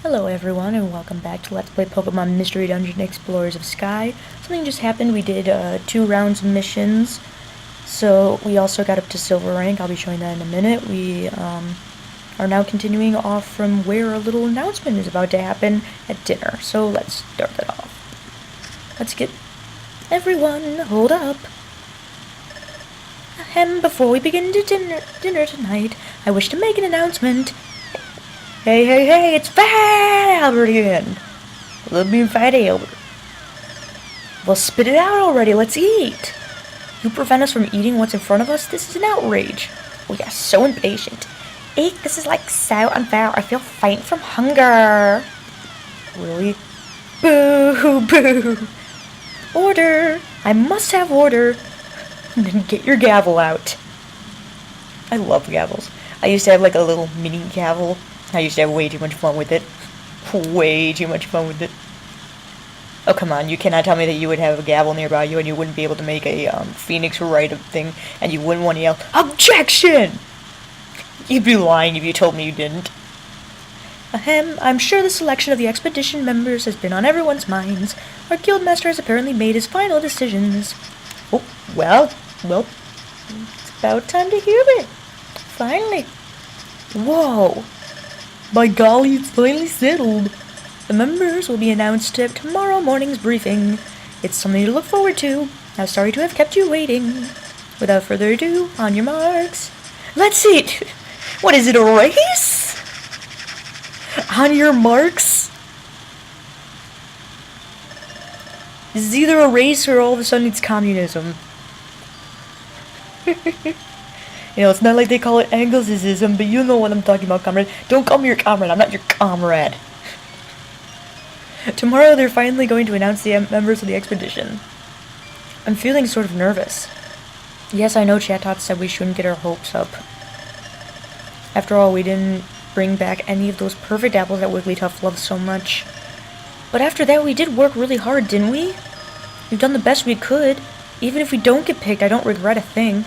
Hello everyone and welcome back to Let's Play Pokemon Mystery Dungeon Explorers of Sky. Something just happened. We did 2 rounds of missions, so we also got up to silver rank. I'll be showing that in a minute. We are now continuing off from where a little announcement is about to happen at dinner. So let's start that off. Let's get... Everyone, hold up. And before we begin dinner tonight, I wish to make an announcement. Hey, it's Fat Albert again. Love being Fat Albert. Well, spit it out already, let's eat. You prevent us from eating what's in front of us? This is an outrage. Oh yeah, so impatient. Eek, this is like so unfair. I feel faint from hunger. Really? Boo, boo. Order. I must have order. And then get your gavel out. I love gavels. I used to have like a little mini gavel. I used to have way too much fun with it. Way too much fun with it. Oh, come on, you cannot tell me that you would have a gavel nearby you and you wouldn't be able to make a Phoenix Wright thing and you wouldn't want to yell, OBJECTION! You'd be lying if you told me you didn't. Ahem, I'm sure the selection of the expedition members has been on everyone's minds. Our guildmaster has apparently made his final decisions. Oh, well, it's about time to hear it. Finally. Whoa. By golly, it's finally settled. The members will be announced at tomorrow morning's briefing. It's something to look forward to. I'm sorry to have kept you waiting. Without further ado, on your marks. Let's see it. What is it, a race? On your marks? This is either a race or all of a sudden it's communism. You know, it's not like they call it Anglicism, but you know what I'm talking about, comrade. Don't call me your comrade, I'm not your comrade. Tomorrow they're finally going to announce the members of the expedition. I'm feeling sort of nervous. Yes, I know Chatot said we shouldn't get our hopes up. After all, we didn't bring back any of those perfect apples that Wigglytuff loves so much. But after that, we did work really hard, didn't we? We've done the best we could. Even if we don't get picked, I don't regret a thing.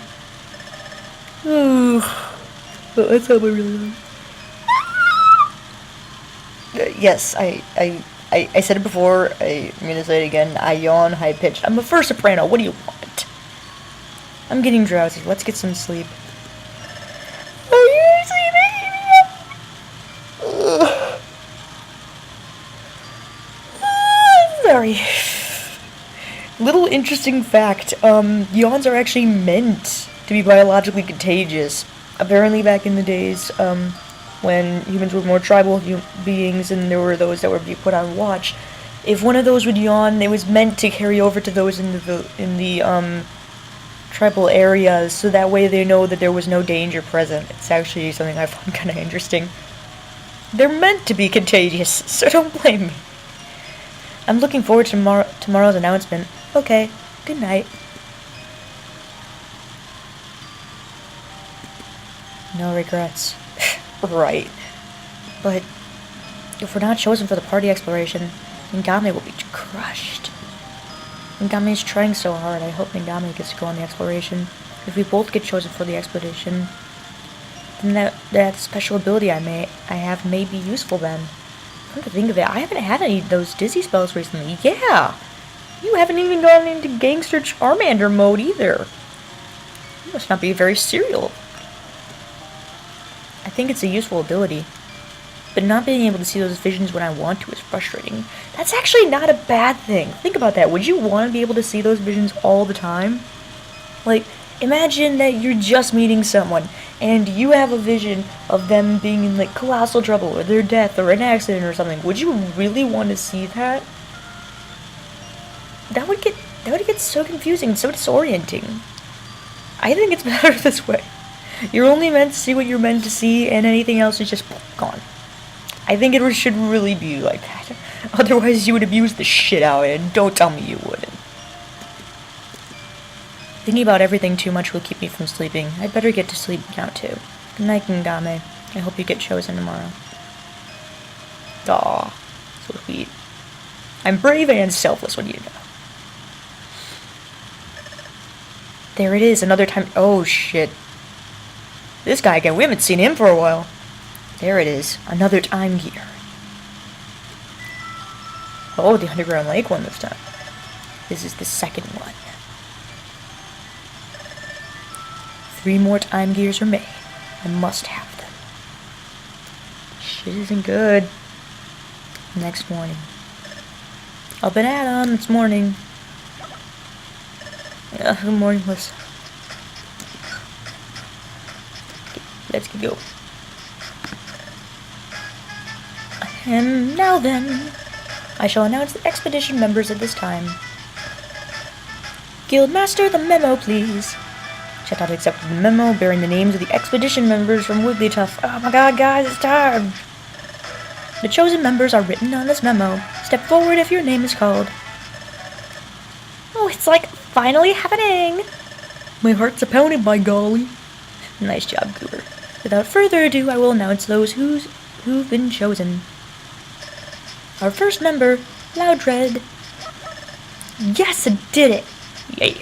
But that's how I really yes, I said it before, I'm gonna say it again, I yawn high-pitched. I'm a first soprano, what do you want? I'm getting drowsy, let's get some sleep. Are you sleeping? Sorry. Little interesting fact, yawns are actually meant to be biologically contagious. Apparently back in the days, when humans were more tribal beings and there were those that would be put on watch, if one of those would yawn, it was meant to carry over to those in the tribal areas, so that way they know that there was no danger present. It's actually something I find kind of interesting. They're meant to be contagious, so don't blame me. I'm looking forward to tomorrow's announcement. Okay, good night. No regrets. Right. But if we're not chosen for the party exploration, Ngame will be crushed. Ngame is trying so hard. I hope Ngame gets to go on the exploration. If we both get chosen for the expedition, then that special ability I have may be useful then. Come to think of it, I haven't had any of those dizzy spells recently. Yeah! You haven't even gone into Gangster Charmander mode either. You must not be very serial. I think it's a useful ability, but not being able to see those visions when I want to is frustrating. That's actually not a bad thing. Think about that. Would you want to be able to see those visions all the time? Like, imagine that you're just meeting someone, and you have a vision of them being in, like, colossal trouble, or their death, or an accident or something. Would you really want to see that? That would get so confusing, so disorienting. I think it's better this way. You're only meant to see what you're meant to see, and anything else is just gone. I think it should really be like that. Otherwise, you would abuse the shit out of it, and don't tell me you wouldn't. Thinking about everything too much will keep me from sleeping. I'd better get to sleep now, too. Good night, Ngame. I hope you get chosen tomorrow. Aw, so sweet. I'm brave and selfless, what do you know? There it is, another time. Oh, shit. This guy again, we haven't seen him for a while. There it is, another time gear. Oh, the underground lake one this time. This is the second one. 3 more time gears are made. I must have them. Shit isn't good. Next morning. Up and at 'em, it's morning. Good morning, Liz. Let's go. And now then, I shall announce the expedition members at this time. Guildmaster, the memo, please. Chetout accepted the memo bearing the names of the expedition members from Wigglytuff. Oh my god, guys, it's time! The chosen members are written on this memo. Step forward if your name is called. Oh, it's like finally happening! My heart's a pounding, by golly. Nice job, Goober. Without further ado, I will announce those who've been chosen. Our first member, Loudred. Yes, I did it! Yay.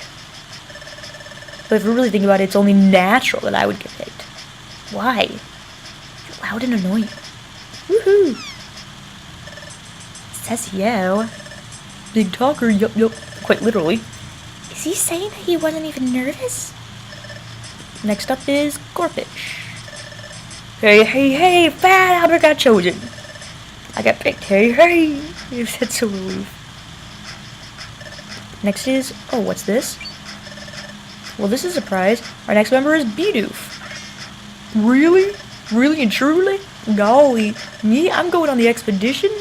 But if you really think about it, it's only natural that I would get picked. Why? You're loud and annoying. Woohoo! Says yo. Big talker, yup. Quite literally. Is he saying that he wasn't even nervous? Next up is Gorpish. Hey, Fat Albert got chosen. I got picked, hey. That's a relief. Next is, oh, what's this? Well, this is a surprise. Our next member is Bidoof. Really? Really and truly? Golly. Me? I'm going on the expedition?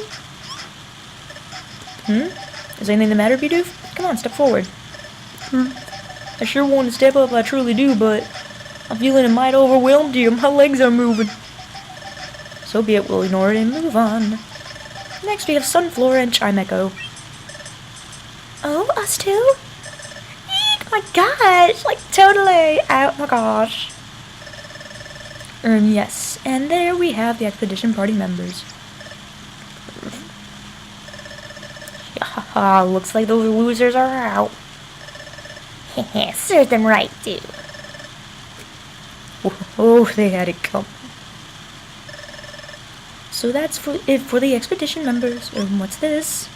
Is anything the matter, Bidoof? Come on, step forward. I sure want to step up, I truly do, but I'm feeling a mite overwhelmed here. My legs are moving. So be it, we'll ignore it and move on. Next we have Sunflora and Chimecho. Oh, us two? Eek, my gosh, like totally. Oh my gosh. Yes, and there we have the expedition party members. Haha, looks like those losers are out. Heh, serves them right, too. Oh, they had it coming. So that's it for the expedition members. What's this?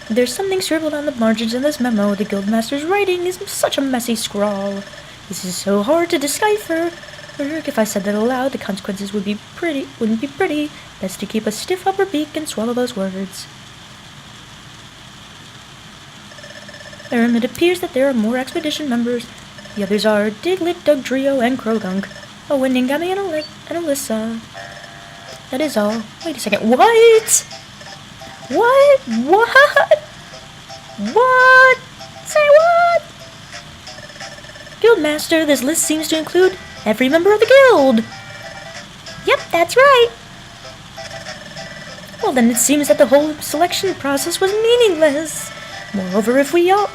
There's something scribbled on the margins in this memo. The Guildmaster's writing is such a messy scrawl. This is so hard to decipher. If I said that aloud, the consequences wouldn't be pretty. Best to keep a stiff upper beak and swallow those words. It appears that there are more expedition members. The others are Diglett, Dugtrio, and Crogunk. Oh, and Ningami and Alyssa. That is all. Wait a second. What? Say what? Guildmaster, this list seems to include every member of the guild. Yep, that's right. Well, then it seems that the whole selection process was meaningless. Moreover, if we're all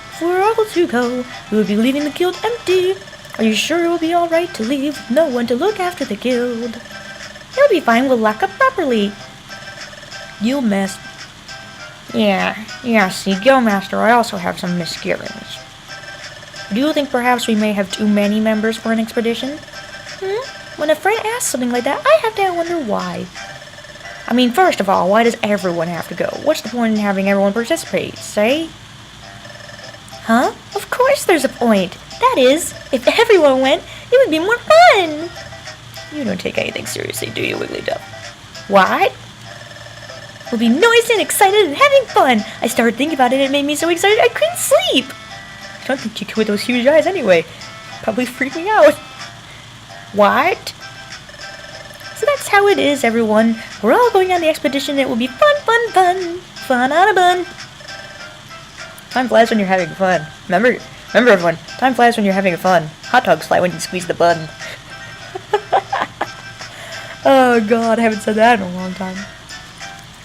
to go, we would be leaving the guild empty. Are you sure it will be alright to leave with no one to look after the guild? It'll be fine, we'll lock up properly. Guildmaster. Yeah, see, Guildmaster, I also have some misgivings. Do you think perhaps we may have too many members for an expedition? When a friend asks something like that, I have to wonder why. I mean, first of all, why does everyone have to go? What's the point in having everyone participate, say? Huh? Of course there's a point. That is, if everyone went, it would be more fun. You don't take anything seriously, do you, Wigglytuff? What? We'll be noisy and excited and having fun. I started thinking about it and it made me so excited I couldn't sleep. I don't think you could with those huge eyes anyway. Probably freak me out. What? So that's how it is, everyone. We're all going on the expedition. It will be fun. Fun on a bun. Time flies when you're having fun. Remember everyone, time flies when you're having fun. Hot dogs fly when you squeeze the bun. Oh god, I haven't said that in a long time.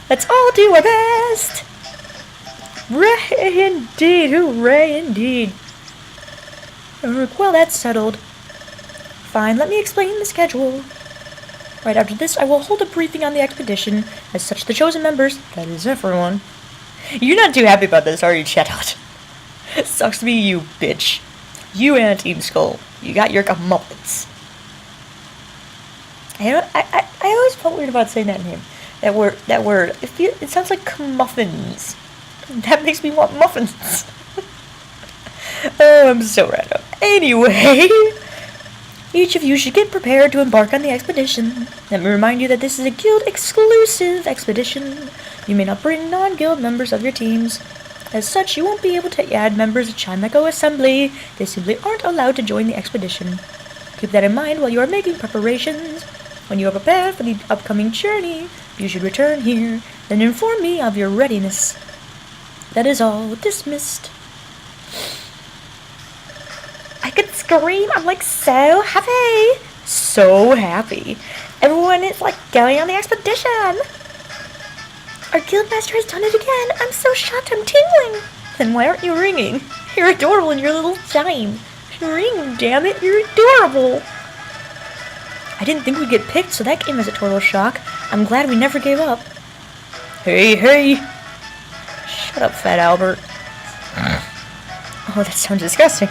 Let's all do our best! Hooray indeed. Well, that's settled. Fine, let me explain the schedule. Right after this, I will hold a briefing on the expedition. As such, the chosen members, that is everyone. You're not too happy about this, are you, Chetout? Sucks to be you, bitch. You and Team Skull. You got your comeuppance. I always felt weird about saying that name. That word. It sounds like muffins. That makes me want muffins. Oh, I'm so random. Anyway, each of you should get prepared to embark on the expedition. Let me remind you that this is a guild-exclusive expedition. You may not bring non-guild members of your teams. As such, you won't be able to add members of Chimago Assembly. They simply aren't allowed to join the expedition. Keep that in mind while you are making preparations. When you are prepared for the upcoming journey, you should return here, then inform me of your readiness. That is all. Dismissed. I could scream. I'm like so happy. So happy. Everyone is like going on the expedition. Our guildmaster has done it again. I'm so shocked. I'm tingling. Then why aren't you ringing? You're adorable in your little chime. Ring, damn it. You're adorable. I didn't think we'd get picked, so that came as a total shock. I'm glad we never gave up. Hey, hey. Shut up, Fat Albert. Oh, that sounds disgusting.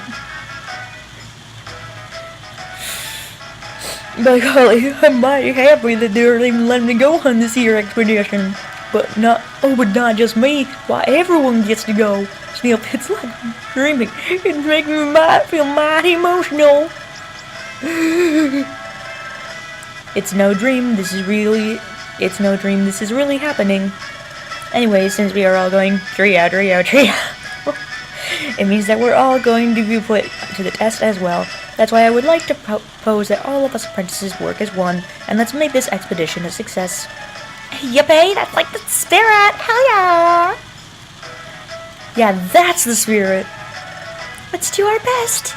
By golly, I'm mighty happy that they're even letting me go on this here expedition. But not just me. Why, everyone gets to go. Snip, it's like dreaming. It's making me feel mighty emotional. It's no dream, this is really happening. Anyway, since we are all going trio, it means that we're all going to be put to the test as well. That's why I would like to propose that all of us apprentices work as one, and let's make this expedition a success. Yippee, that's like the spirit! Hell yeah! Yeah, that's the spirit! Let's do our best!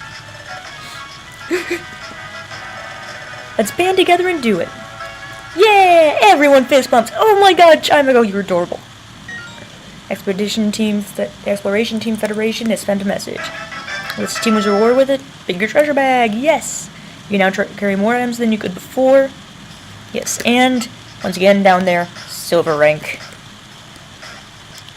Let's band together and do it. Yeah! Everyone fist bumps! Oh my god, Chimago, you're adorable. Exploration Team Federation has sent a message. This team was rewarded with it. Bigger treasure bag, yes! You can now carry more items than you could before. Yes, and once again, down there, silver rank.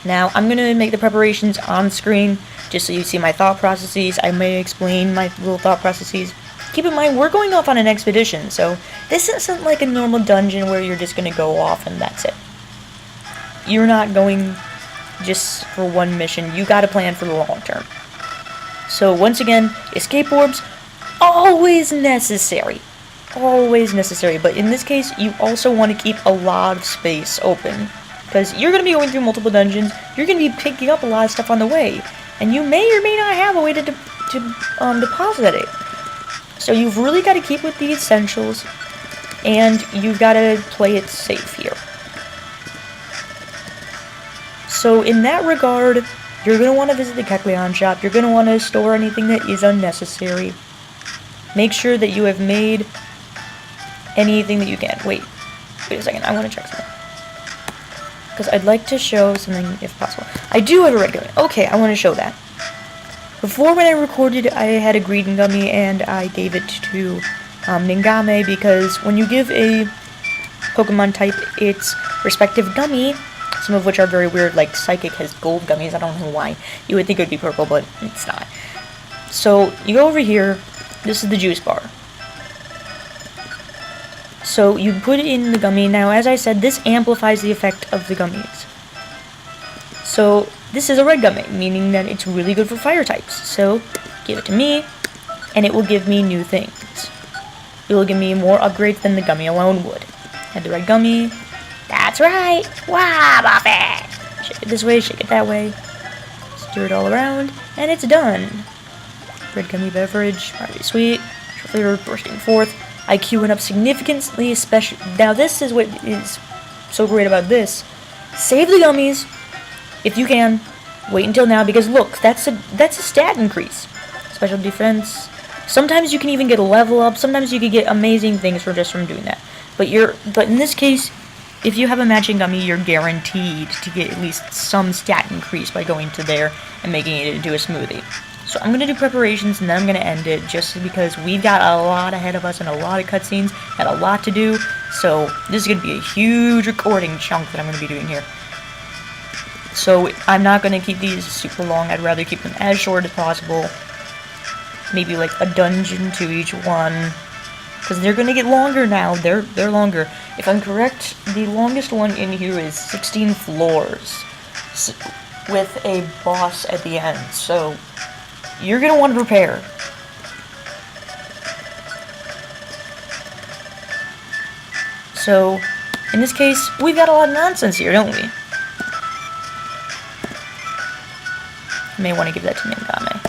Now, I'm gonna make the preparations on screen, just so you see my thought processes. I may explain my little thought processes. Keep in mind, we're going off on an expedition, so this isn't like a normal dungeon where you're just gonna go off and that's it. You're not going just for one mission. You gotta plan for the long term. So, once again, escape orbs, always necessary. Always necessary, but in this case, you also want to keep a lot of space open. Because you're going to be going through multiple dungeons, you're going to be picking up a lot of stuff on the way, and you may or may not have a way to deposit it. So you've really got to keep with the essentials, and you've got to play it safe here. So in that regard, you're going to want to visit the Kekleon shop, you're going to want to store anything that is unnecessary. Make sure that you have made anything that you can. Wait a second, I want to check something. Because I'd like to show something if possible. I do have a red gummy. Okay, I want to show that. Before when I recorded, I had a green gummy and I gave it to Ningame, because when you give a Pokemon type its respective gummy, some of which are very weird, like Psychic has gold gummies, I don't know why. You would think it would be purple, but it's not. So, you go over here, this is the juice bar. So you put it in the gummy. Now, as I said, this amplifies the effect of the gummies. So this is a red gummy, meaning that it's really good for fire types. So give it to me, and it will give me new things. It will give me more upgrades than the gummy alone would. Add the red gummy. That's right. Wow, Buffy. Shake it this way, shake it that way. Stir it all around, and it's done. Red gummy beverage, already sweet. Flavor bursting forth. IQ went up significantly, especially. Now, this is what is so great about this. Save the gummies if you can. Wait until now, because look, that's a stat increase. Special defense. Sometimes you can even get a level up. Sometimes you can get amazing things from doing that. But in this case, if you have a matching gummy, you're guaranteed to get at least some stat increase by going to there and making it into a smoothie. So I'm going to do preparations, and then I'm going to end it, just because we've got a lot ahead of us and a lot of cutscenes and a lot to do. So this is going to be a huge recording chunk that I'm going to be doing here. So I'm not going to keep these super long. I'd rather keep them as short as possible. Maybe like a dungeon to each one. because they're gonna get longer now. They're longer. If I'm correct, the longest one in here is 16 floors, with a boss at the end. So you're gonna want to prepare. So in this case, we've got a lot of nonsense here, don't we? I may want to give that to Ningame.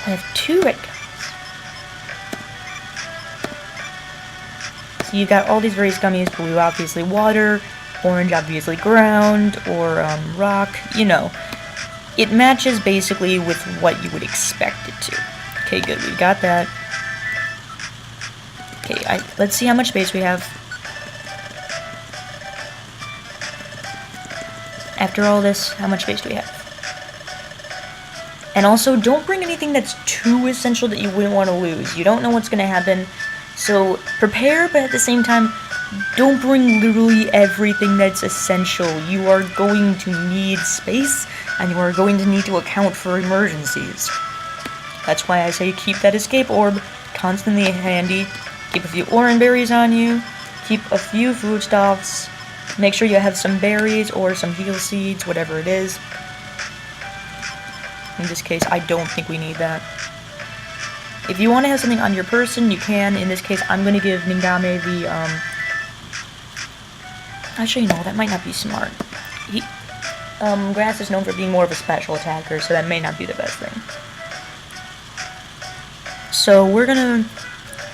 I have 2 red guns. So you've got all these various gummies: blue obviously water, orange obviously ground, or rock, you know. It matches basically with what you would expect it to. Okay, good, we got that. Okay, let's see how much space we have. After all this, how much space do we have? And also, don't bring anything that's too essential that you wouldn't want to lose. You don't know what's going to happen. So, prepare, but at the same time, don't bring literally everything that's essential. You are going to need space, and you are going to need to account for emergencies. That's why I say keep that escape orb constantly handy. Keep a few orange berries on you. Keep a few foodstuffs. Make sure you have some berries or some heal seeds, whatever it is. In this case, I don't think we need that. If you want to have something on your person, you can. In this case, I'm going to give Ningame the, Actually, no, that might not be smart. Grass is known for being more of a special attacker, so that may not be the best thing. So, we're going to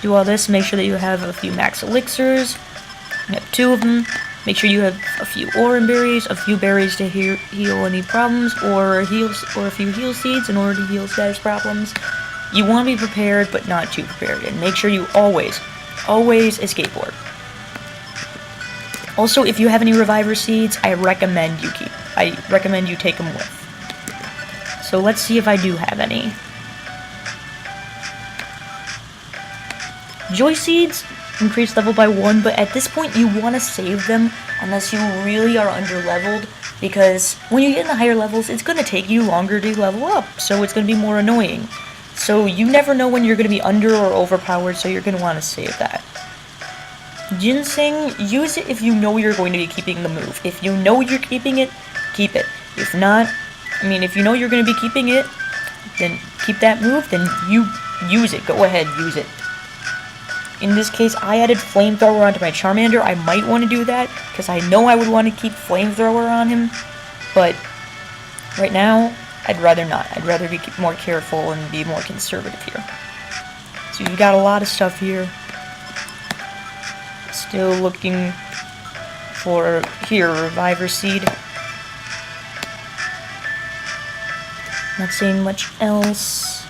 do all this. Make sure that you have a few max elixirs. You have 2 of them. Make sure you have a few orange berries, a few berries to heal any problems, or a few heal seeds in order to heal status problems. You want to be prepared, but not too prepared. And make sure you always escape orb. Also, if you have any reviver seeds, I recommend you take them with. So let's see if I do have any. Joy seeds increase level by 1, but at this point you want to save them unless you really are under-leveled, because when you get in the higher levels, it's going to take you longer to level up, so it's going to be more annoying. So you never know when you're going to be under or overpowered, so you're going to want to save that. Ginseng, use it if you know you're going to be keeping the move. If you know you're keeping it, keep it. If not, if you know you're going to be keeping it, then keep that move, then you use it. Go ahead, use it. In this case, I added Flamethrower onto my Charmander. I might want to do that, because I know I would want to keep Flamethrower on him. But right now, I'd rather not. I'd rather be more careful and be more conservative here. So you've got a lot of stuff here. Still looking for, here, Reviver Seed. Not seeing much else.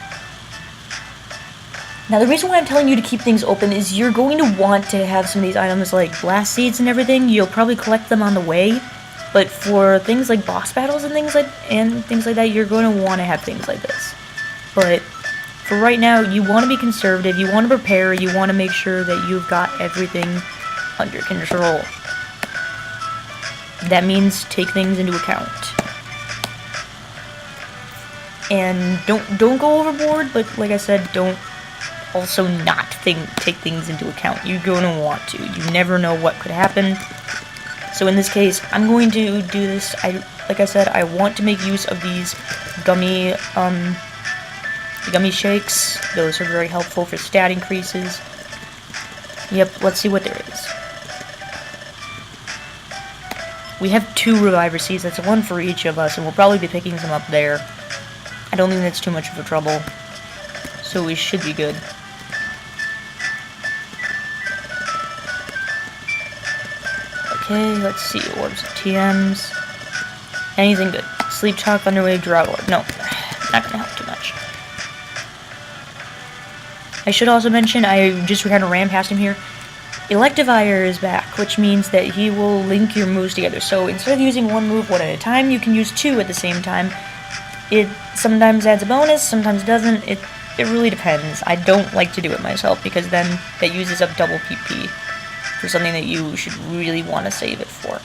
Now, the reason why I'm telling you to keep things open is you're going to want to have some of these items like blast seeds and everything. You'll probably collect them on the way, but for things like boss battles and things like that, you're going to want to have things like this. But for right now, you want to be conservative. You want to prepare. You want to make sure that you've got everything under control. That means take things into account. And don't go overboard, but like I said, don't also not take things into account. You're going to want to. You never know what could happen. So in this case, I'm going to do this. Like I said, I want to make use of these gummy shakes. Those are very helpful for stat increases. Yep, let's see what there is. We have 2 Reviver Seeds. That's 1 for each of us, and we'll probably be picking some up there. I don't think that's too much of a trouble. So we should be good. Okay, let's see. Orbs of TMs. Anything good. Sleep Talk, Thunderwave, Draw Orb. No, not gonna help too much. I should also mention, I just kind of ran past him here. Electivire is back, which means that he will link your moves together. So instead of using 1 move 1 at a time, you can use 2 at the same time. It sometimes adds a bonus, sometimes doesn't. It really depends. I don't like to do it myself, because then that uses up double PP for something that you should really want to save it for.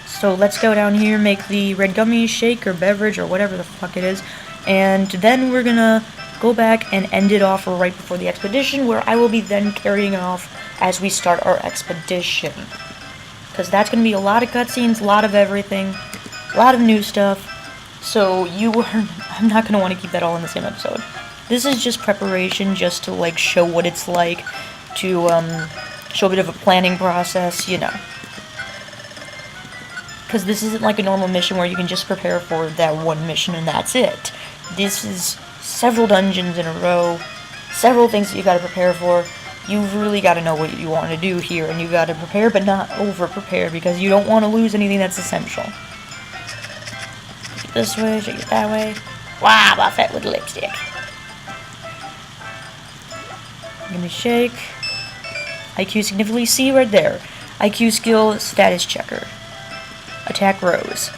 So let's go down here, make the red gummy shake or beverage or whatever the fuck it is. And then we're gonna go back and end it off right before the expedition, where I will be then carrying it off as we start our expedition. Because that's gonna be a lot of cutscenes, a lot of everything, a lot of new stuff. So I'm not gonna want to keep that all in the same episode. This is just preparation, just to like show what it's like to show a bit of a planning process, you know. Because this isn't like a normal mission where you can just prepare for that one mission and that's it. This is several dungeons in a row, several things that you gotta prepare for. You've really gotta know what you want to do here, and you gotta prepare but not over-prepare, because you don't want to lose anything that's essential. Shake it this way, shake it that way. Wow, Buffett with lipstick. Give me shake. IQ significantly, see right there. IQ skill status checker. Attack Rose.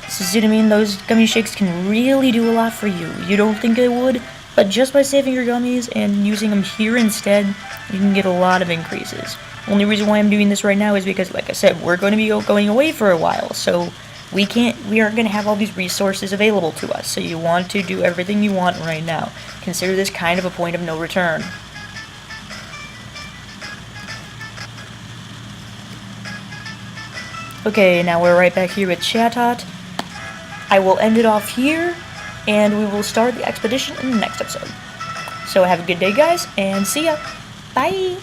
This is gonna mean those gummy shakes can really do a lot for you. You don't think it would, but just by saving your gummies and using them here instead, you can get a lot of increases. Only reason why I'm doing this right now is because, like I said, we're going to be going away for a while, so we aren't going to have all these resources available to us. So you want to do everything you want right now. Consider this kind of a point of no return. Okay, now we're right back here with Chatot. I will end it off here, and we will start the expedition in the next episode. So have a good day, guys, and see ya. Bye!